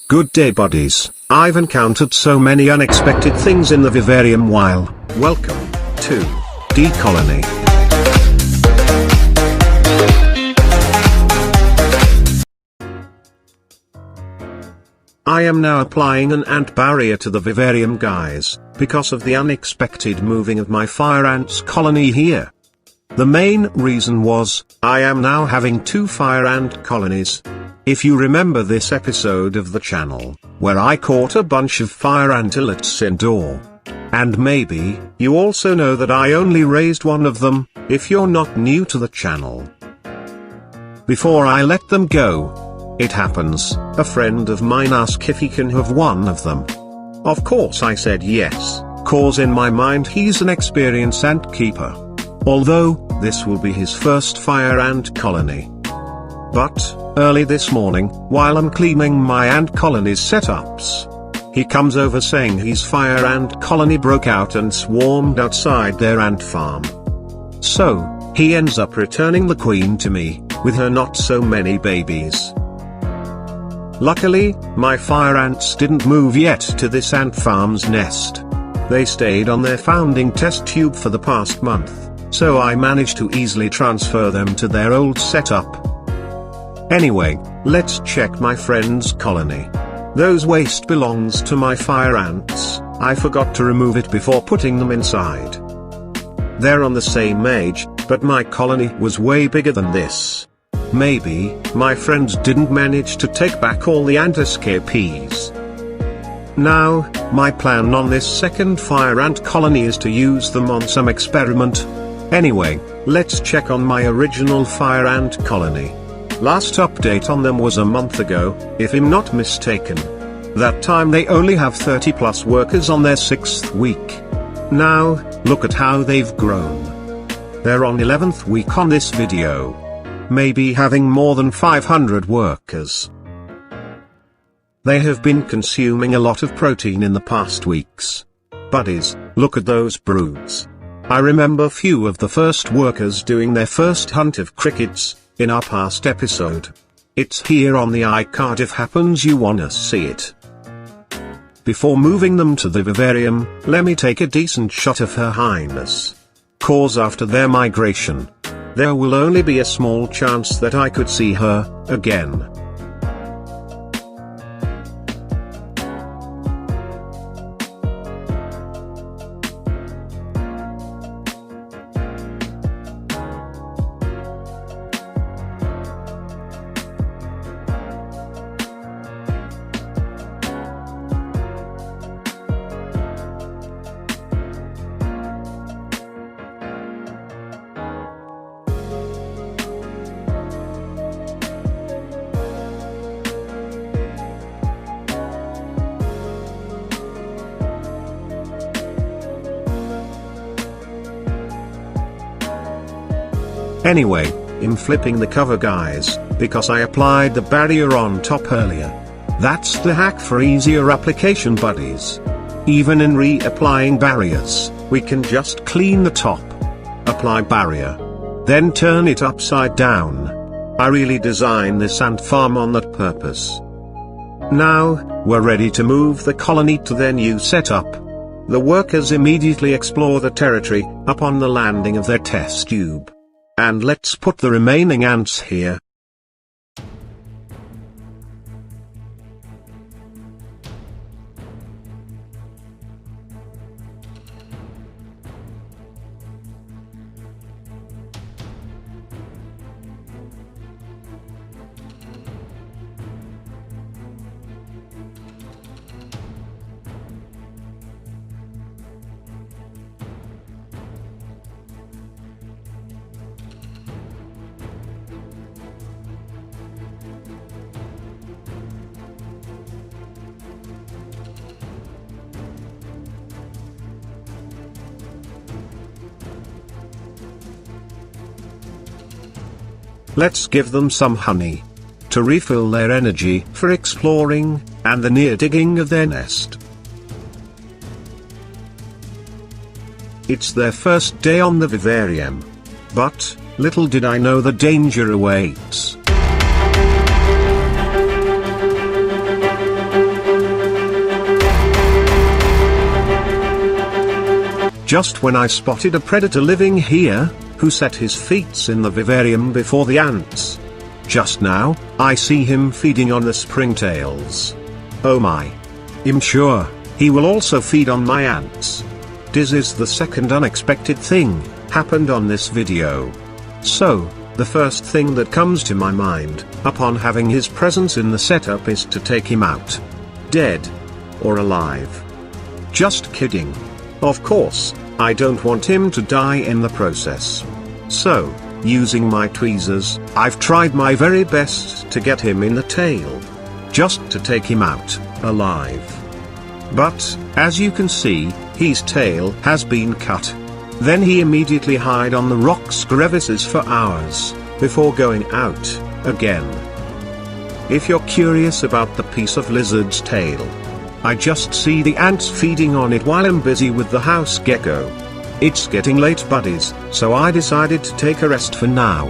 Good day buddies, I've encountered so many unexpected things in the Vivarium while, welcome, to, DColonyyt. I am now applying an ant barrier to the Vivarium guys, because of the unexpected moving of my fire ants colony here. The main reason was, I am now having 2 fire ant colonies. If you remember this episode of the channel, where I caught a bunch of fire antelets indoor. And maybe, you also know that I only raised one of them, if you're not new to the channel. Before I let them go, it happens, a friend of mine asked if he can have one of them. Of course I said yes, cause in my mind he's an experienced ant keeper. Although, this will be his first fire ant colony. But, early this morning, while I'm cleaning my ant colony's setups, he comes over saying his fire ant colony broke out and swarmed outside their ant farm. So, he ends up returning the queen to me, with her not so many babies. Luckily, my fire ants didn't move yet to this ant farm's nest. They stayed on their founding test tube for the past month, so I managed to easily transfer them to their old setup. Anyway, let's check my friend's colony. Those waste belongs to my fire ants, I forgot to remove it before putting them inside. They're on the same age, but my colony was way bigger than this. Maybe, my friends didn't manage to take back all the ant escapees. Now, my plan on this second fire ant colony is to use them on some experiment. Anyway, let's check on my original fire ant colony. Last update on them was a month ago, if I'm not mistaken. That time they only have 30 plus workers on their 6th week. Now, look at how they've grown. They're on 11th week on this video. Maybe having more than 500 workers. They have been consuming a lot of protein in the past weeks. Buddies, look at those broods. I remember few of the first workers doing their first hunt of crickets, in our past episode. It's here on the iCard if happens you wanna see it. Before moving them to the Vivarium, let me take a decent shot of Her Highness. Cause after their migration, there will only be a small chance that I could see her again. Anyway, I'm flipping the cover guys, because I applied the barrier on top earlier. That's the hack for easier application buddies. Even in reapplying barriers, we can just clean the top. Apply barrier. Then turn it upside down. I really designed this ant farm on that purpose. Now, we're ready to move the colony to their new setup. The workers immediately explore the territory, upon the landing of their test tube. And let's put the remaining ants here. Let's give them some honey. To refill their energy for exploring, and the near digging of their nest. It's their first day on the Vivarium. But, little did I know the danger awaits. just when I spotted a predator living here, who set his feet in the vivarium before the ants. Just now, I see him feeding on the springtails. Oh my. I'm sure, he will also feed on my ants. This is the second unexpected thing, happened on this video. So, the first thing that comes to my mind, upon having his presence in the setup is to take him out. Dead. Or alive. Just kidding. Of course, I don't want him to die in the process. So, using my tweezers, I've tried my very best to get him in the tail. Just to take him out, alive. But, as you can see, his tail has been cut. Then he immediately hid on the rocks crevices for hours, before going out, again. If you're curious about the piece of lizard's tail, I just see the ants feeding on it while I'm busy with the house gecko. It's getting late buddies, so I decided to take a rest for now.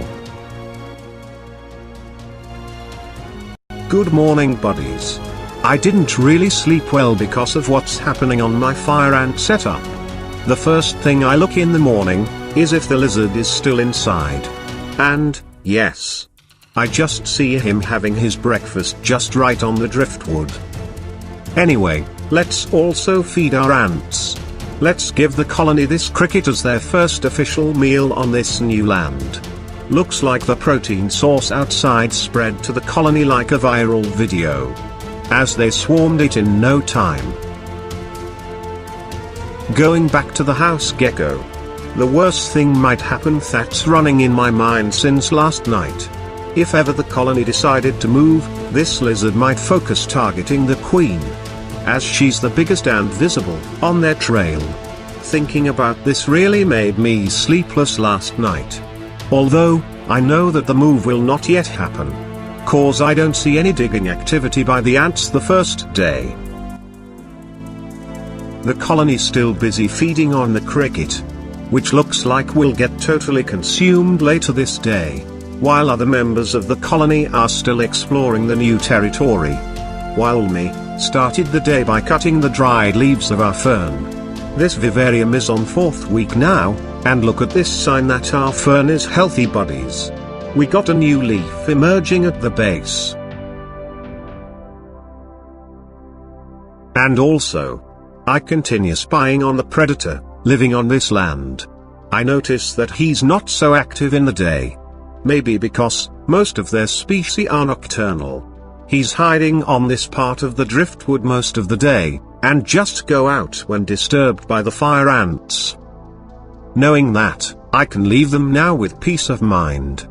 Good morning buddies. I didn't really sleep well because of what's happening on my fire ant setup. The first thing I look in the morning, is if the lizard is still inside. And, yes. I just see him having his breakfast just right on the driftwood. Anyway, let's also feed our ants. Let's give the colony this cricket as their first official meal on this new land. Looks like the protein source outside spread to the colony like a viral video. As they swarmed it in no time. Going back to the house gecko. The worst thing might happen that's running in my mind since last night. If ever the colony decided to move, this lizard might focus targeting the queen. As she's the biggest and visible on their trail. Thinking about this really made me sleepless last night. Although, I know that the move will not yet happen. Cause I don't see any digging activity by the ants the first day. The colony's still busy feeding on the cricket. Which looks like will get totally consumed later this day. While other members of the colony are still exploring the new territory. While me, started the day by cutting the dried leaves of our fern. This vivarium is on 4th week now, and look at this sign that our fern is healthy buddies. We got a new leaf emerging at the base. And also, I continue spying on the predator, living on this land. I notice that he's not so active in the day. Maybe because, most of their species are nocturnal. He's hiding on this part of the driftwood most of the day, and just go out when disturbed by the fire ants. Knowing that, I can leave them now with peace of mind.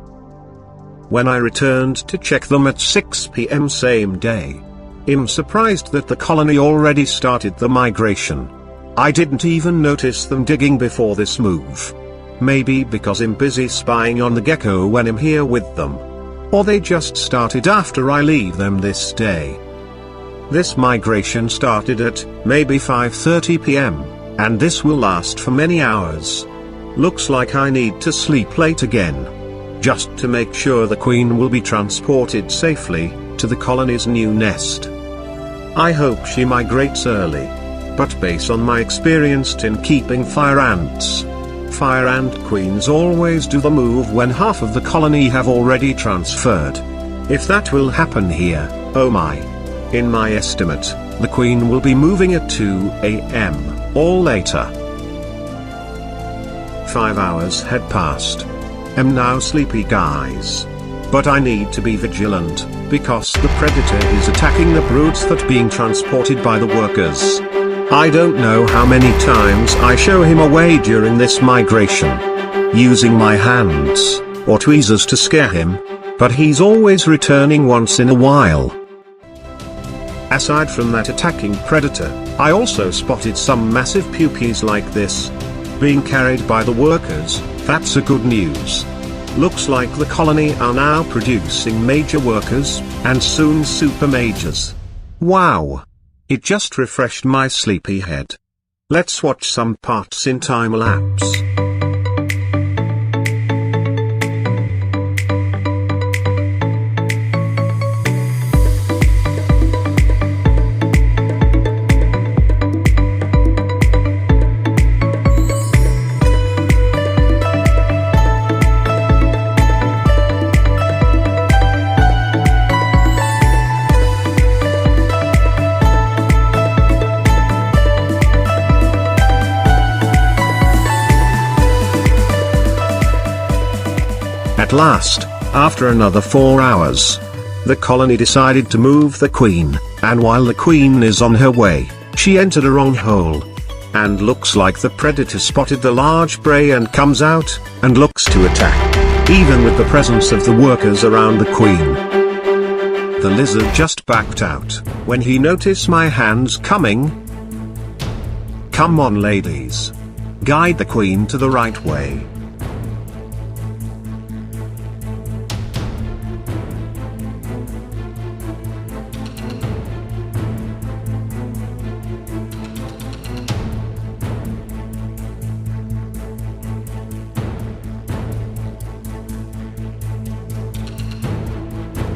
When I returned to check them at 6 PM same day, I'm surprised that the colony already started the migration. I didn't even notice them digging before this move. Maybe because I'm busy spying on the gecko when I'm here with them. Or they just started after I leave them this day. This migration started at, maybe 5:30 PM, and this will last for many hours. Looks like I need to sleep late again. Just to make sure the queen will be transported safely, to the colony's new nest. I hope she migrates early. But based on my experience in keeping fire ants, fire ant queens always do the move when half of the colony have already transferred. If that will happen here, oh my. In my estimate, the queen will be moving at 2 AM, or later. 5 hours had passed. I'm now sleepy guys. But I need to be vigilant, because the predator is attacking the broods that being transported by the workers. I don't know how many times I show him away during this migration. Using my hands, or tweezers to scare him. But he's always returning once in a while. Aside from that attacking predator, I also spotted some massive pupies like this. Being carried by the workers, that's a good news. Looks like the colony are now producing major workers, and soon super majors. Wow! It just refreshed my sleepy head. Let's watch some parts in time lapse. At last, after another 4 hours, the colony decided to move the queen, and while the queen is on her way, she entered a wrong hole. And looks like the predator spotted the large prey and comes out, and looks to attack, even with the presence of the workers around the queen. The lizard just backed out, when he noticed my hands coming. Come on ladies. Guide the queen to the right way.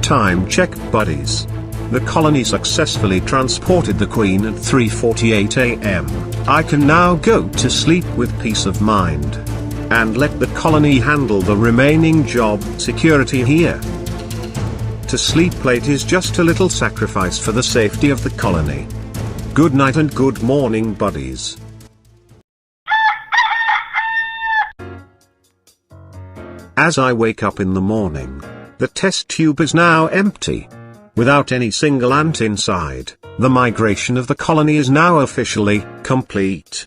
Time check, buddies. The colony successfully transported the queen at 3:48 AM. I can now go to sleep with peace of mind. And let the colony handle the remaining job security here. To sleep late is just a little sacrifice for the safety of the colony. Good night and good morning, buddies. As I wake up in the morning, the test tube is now empty. Without any single ant inside, the migration of the colony is now officially complete.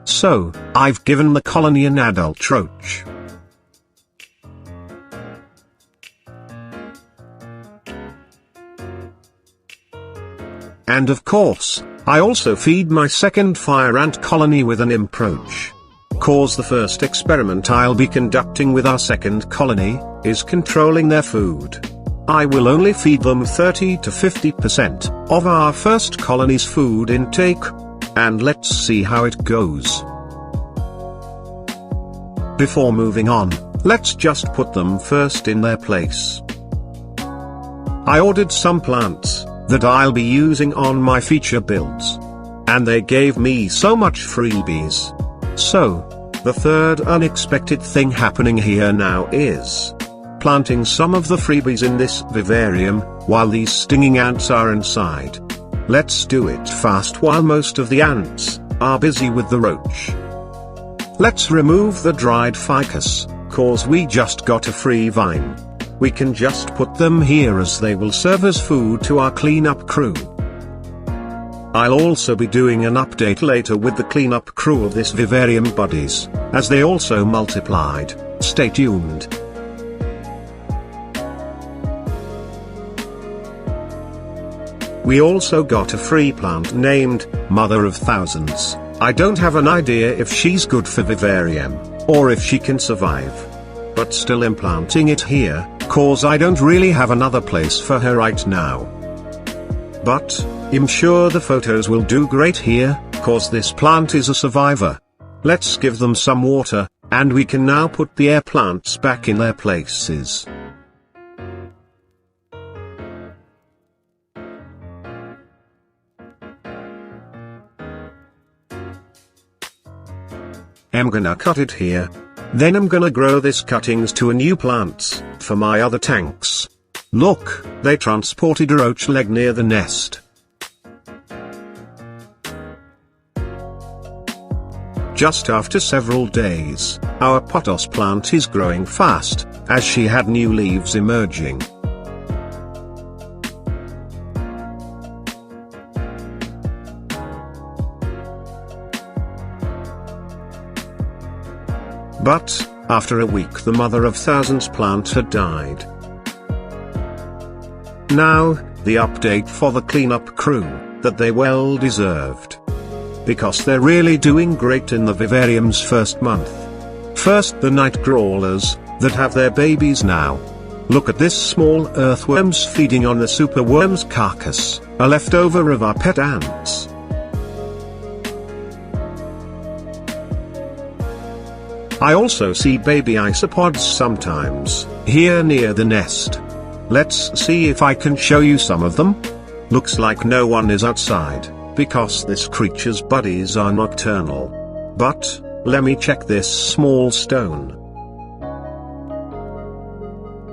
So, I've given the colony an adult roach. And of course, I also feed my second fire ant colony with an improach. Cause the first experiment I'll be conducting with our second colony is controlling their food. I will only feed them 30 to 50% of our first colony's food intake. And let's see how it goes. Before moving on, let's just put them first in their place. I ordered some plants that I'll be using on my feature builds. And they gave me so much freebies. So, the third unexpected thing happening here now is planting some of the freebies in this vivarium, while these stinging ants are inside. Let's do it fast while most of the ants are busy with the roach. Let's remove the dried ficus, cause we just got a free vine. We can just put them here as they will serve as food to our cleanup crew. I'll also be doing an update later with the cleanup crew of this vivarium, buddies, as they also multiplied. Stay tuned. We also got a free plant named Mother of Thousands. I don't have an idea if she's good for vivarium, or if she can survive. But still implanting it here, cause I don't really have another place for her right now. But I'm sure the photos will do great here, cause this plant is a survivor. Let's give them some water, and we can now put the air plants back in their places. I'm gonna cut it here. Then I'm gonna grow this cuttings to a new plants for my other tanks. Look, they transported a roach leg near the nest. Just after several days, our pothos plant is growing fast, as she had new leaves emerging. But, after a week the Mother of Thousands plant had died. Now, the update for the cleanup crew, that they well deserved. Because they're really doing great in the vivarium's first month. First the night crawlers, that have their babies now. Look at this small earthworms feeding on the superworm's carcass, a leftover of our pet ants. I also see baby isopods sometimes, here near the nest. Let's see if I can show you some of them. Looks like no one is outside, because this creature's buddies are nocturnal. But, let me check this small stone.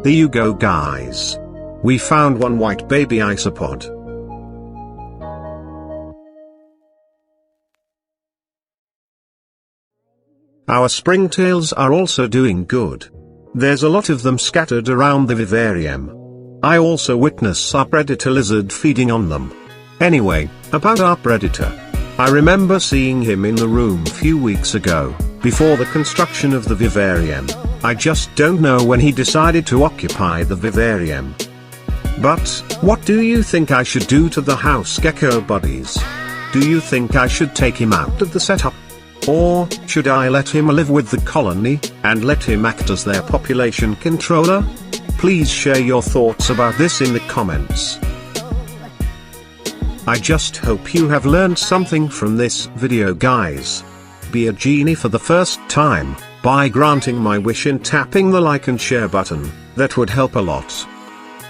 There you go, guys. We found one white baby isopod. Our springtails are also doing good. There's a lot of them scattered around the vivarium. I also witness our predator lizard feeding on them. Anyway, about our predator. I remember seeing him in the room few weeks ago, before the construction of the vivarium. I just don't know when he decided to occupy the vivarium. But, what do you think I should do to the house gecko buddies? Do you think I should take him out of the setup? Or, should I let him live with the colony, and let him act as their population controller? Please share your thoughts about this in the comments. I just hope you have learned something from this video, guys. Be a genie for the first time, by granting my wish in tapping the like and share button. That would help a lot.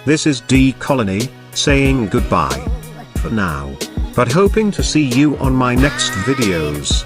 This is DColonyyt, saying goodbye for now, but hoping to see you on my next videos.